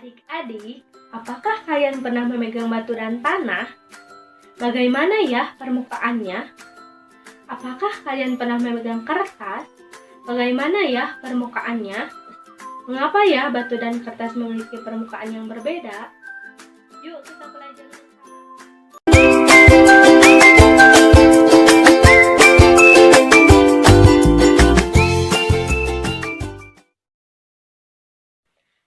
Adik-adik, apakah kalian pernah memegang batu dan tanah? Bagaimana ya permukaannya? Apakah kalian pernah memegang kertas? Bagaimana ya permukaannya? Mengapa ya batu dan kertas memiliki permukaan yang berbeda? Yuk kita pelajari bersama.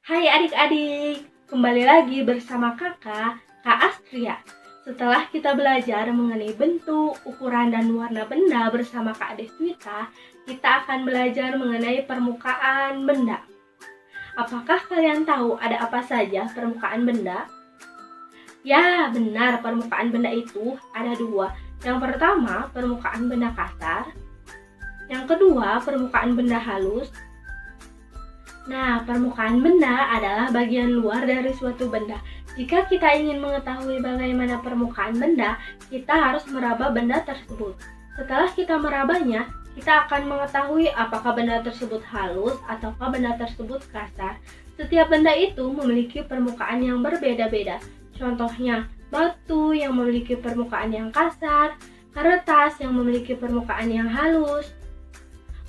Hai adik-adik, kembali lagi bersama Kak Astria. Setelah kita belajar mengenai bentuk, ukuran, dan warna benda bersama Kak Deswita, kita akan belajar mengenai permukaan benda. Apakah kalian tahu ada apa saja permukaan benda? Ya, benar, permukaan benda itu ada dua. Yang pertama, permukaan benda kasar. Yang kedua, permukaan benda halus. Nah, permukaan benda adalah bagian luar dari suatu benda. Jika kita ingin mengetahui bagaimana permukaan benda, kita harus meraba benda tersebut. Setelah kita merabanya, kita akan mengetahui apakah benda tersebut halus ataukah benda tersebut kasar. Setiap benda itu memiliki permukaan yang berbeda-beda. Contohnya, batu yang memiliki permukaan yang kasar, kertas yang memiliki permukaan yang halus.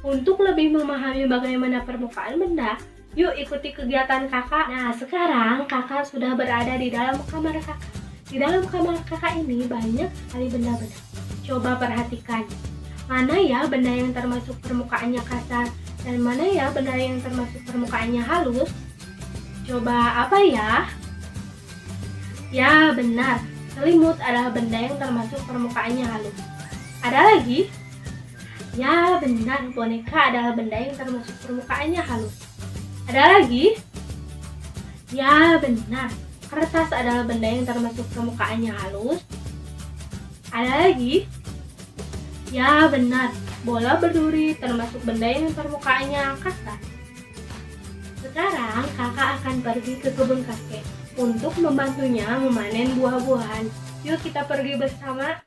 Untuk lebih memahami bagaimana permukaan benda, yuk ikuti kegiatan kakak. Nah, sekarang kakak sudah berada di dalam kamar kakak. Di dalam kamar kakak ini banyak sekali benda-benda. Coba perhatikan, mana ya benda yang termasuk permukaannya kasar dan mana ya benda yang termasuk permukaannya halus? Coba apa ya? Ya, benar. Selimut adalah benda yang termasuk permukaannya halus. Ada lagi? Ya, benar, boneka adalah benda yang termasuk permukaannya halus. Ada lagi? Ya, benar, kertas adalah benda yang termasuk permukaannya halus. Ada lagi? Ya, benar, bola berduri termasuk benda yang permukaannya kasar. Sekarang kakak akan pergi ke kebun kakek untuk membantunya memanen buah-buahan. Yuk kita pergi bersama.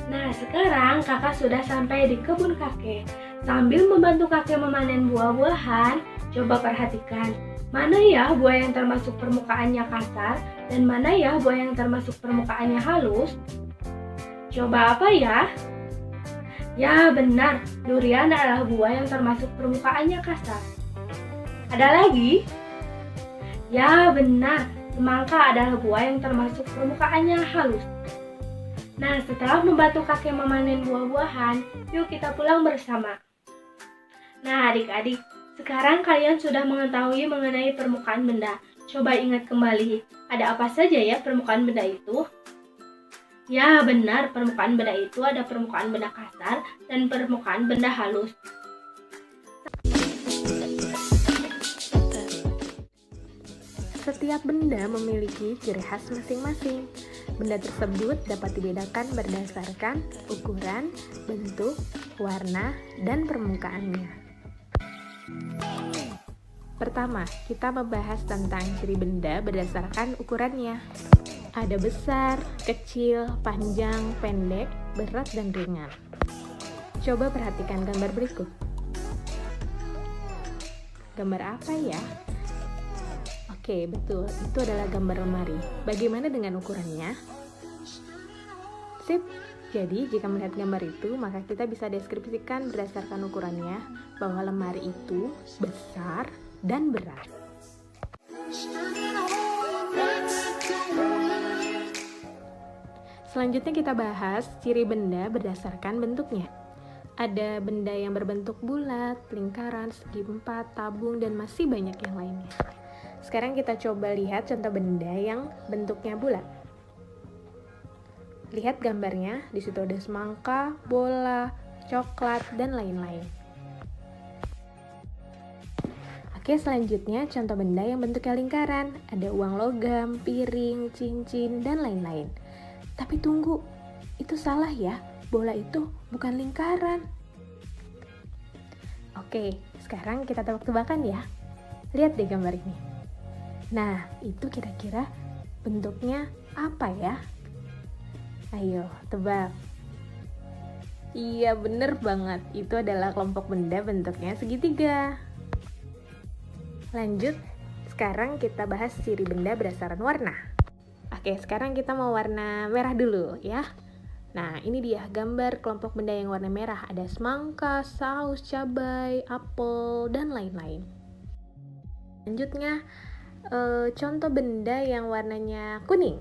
Nah, sekarang kakak sudah sampai di kebun kakek. Sambil membantu kakek memanen buah-buahan, coba perhatikan, mana ya buah yang termasuk permukaannya kasar dan mana ya buah yang termasuk permukaannya halus? Coba apa ya? Ya, benar, durian adalah buah yang termasuk permukaannya kasar. Ada lagi? Ya, benar, semangka adalah buah yang termasuk permukaannya halus. Nah, setelah membantu kakek memanen buah-buahan, yuk kita pulang bersama. Nah, adik-adik, sekarang kalian sudah mengetahui mengenai permukaan benda. Coba ingat kembali, ada apa saja ya permukaan benda itu? Ya, benar, permukaan benda itu ada permukaan benda kasar dan permukaan benda halus. Setiap benda memiliki ciri khas masing-masing. Benda tersebut dapat dibedakan berdasarkan ukuran, bentuk, warna, dan permukaannya. Pertama, kita membahas tentang ciri benda berdasarkan ukurannya. Ada besar, kecil, panjang, pendek, berat, dan ringan. Coba perhatikan gambar berikut. Gambar apa ya? Oke, betul. Itu adalah gambar lemari. Bagaimana dengan ukurannya? Sip. Jadi, jika melihat gambar itu, maka kita bisa deskripsikan berdasarkan ukurannya bahwa lemari itu besar dan berat. Selanjutnya kita bahas ciri benda berdasarkan bentuknya. Ada benda yang berbentuk bulat, lingkaran, segi empat, tabung, dan masih banyak yang lainnya. Sekarang kita coba lihat contoh benda yang bentuknya bulat. Lihat gambarnya, di situ ada semangka, bola, coklat, dan lain-lain. Oke, selanjutnya contoh benda yang bentuknya lingkaran. Ada uang logam, piring, cincin, dan lain-lain. Tapi tunggu, itu salah ya, bola itu bukan lingkaran. Oke, sekarang kita tebak-tebakan ya. Lihat deh gambar ini. Nah, itu kira-kira bentuknya apa ya? Ayo, tebak. Iya, bener banget. Itu adalah kelompok benda bentuknya segitiga. Lanjut, Sekarang kita bahas ciri benda berdasarkan warna. Oke, sekarang kita mau warna merah dulu ya. Nah, ini dia gambar kelompok benda yang warna merah. Ada semangka, saus, cabai, apel, dan lain-lain. Selanjutnya, contoh benda yang warnanya kuning.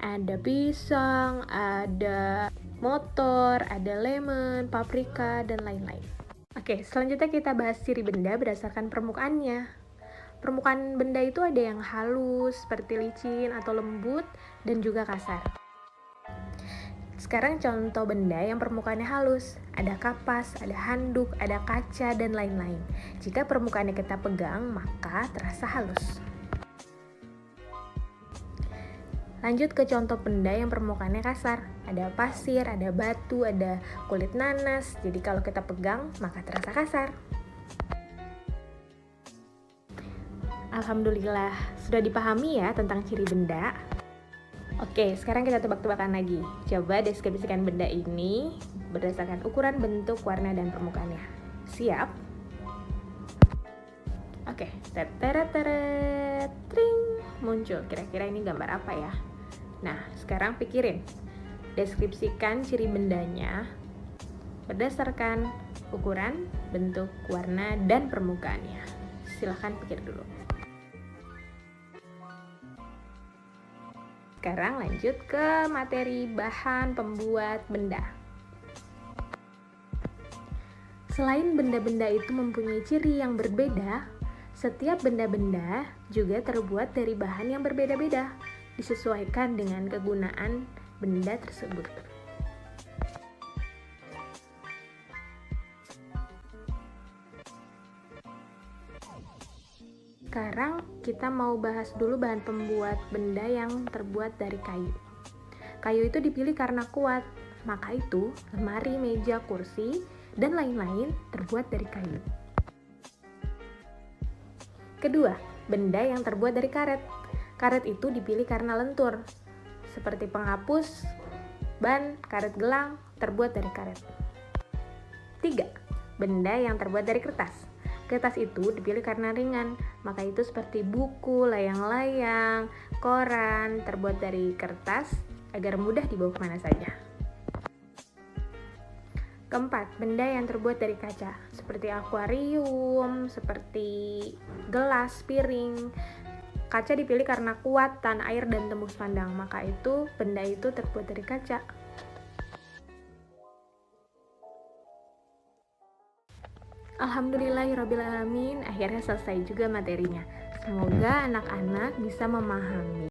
Ada pisang, ada motor, ada lemon, paprika, dan lain-lain. Oke, selanjutnya kita bahas ciri benda berdasarkan permukaannya. Permukaan benda itu ada yang halus, seperti licin atau lembut, dan juga kasar. Sekarang contoh benda yang permukaannya halus. Ada kapas, ada handuk, ada kaca, dan lain-lain. Jika permukaannya kita pegang, maka terasa halus. Lanjut ke contoh benda yang permukaannya kasar. Ada pasir, ada batu, ada kulit nanas. Jadi kalau kita pegang, maka terasa kasar. Alhamdulillah, sudah dipahami ya tentang ciri benda. Oke, sekarang kita tebak-tebakan lagi. Coba deskripsikan benda ini berdasarkan ukuran, bentuk, warna, dan permukaannya. Siap? Oke, teret, tring, muncul. Kira-kira ini gambar apa ya? Nah, sekarang pikirin. Deskripsikan ciri bendanya berdasarkan ukuran, bentuk, warna, dan permukaannya. Silahkan pikir dulu. Sekarang lanjut ke materi bahan pembuat benda. Selain benda-benda itu mempunyai ciri yang berbeda, setiap benda-benda juga terbuat dari bahan yang berbeda-beda, disesuaikan dengan kegunaan benda tersebut. Sekarang kita mau bahas dulu bahan pembuat benda yang terbuat dari kayu. Kayu itu dipilih karena kuat, maka itu lemari, meja, kursi, dan lain-lain terbuat dari kayu. Kedua, benda yang terbuat dari karet. Karet itu dipilih karena lentur, seperti penghapus, ban, karet gelang, terbuat dari karet. 3. Benda yang terbuat dari kertas. Kertas itu dipilih karena ringan, maka itu seperti buku, layang-layang, koran, terbuat dari kertas agar mudah dibawa kemana saja. Keempat, benda yang terbuat dari kaca, seperti akuarium, seperti gelas, piring. Kaca dipilih karena kuat, tahan air, dan tembus pandang, maka itu benda itu terbuat dari kaca. Alhamdulillahirrabbilalamin, akhirnya selesai juga materinya. Semoga anak-anak bisa memahami